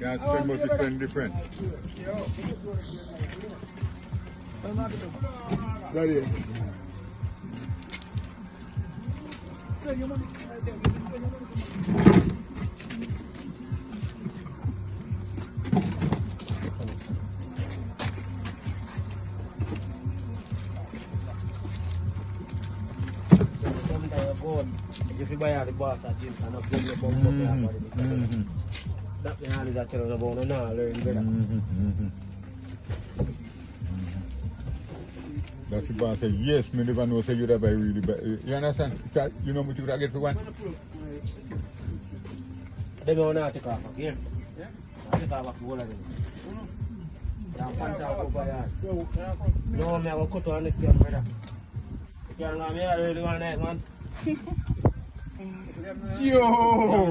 Can't spend but you spend different. Ready? If you buy out the boss at gym and not give you a bump that behind is that tell us about and now learn better. That's the boss say, yes, me never know say you that buy really bad. You understand? You know what you could get for one? They go now take off again. Yeah? Take off the whole of them. Yeah, can't talk over here. No, me I will cut on next year, brother. You can't go me really one night, man. Yo!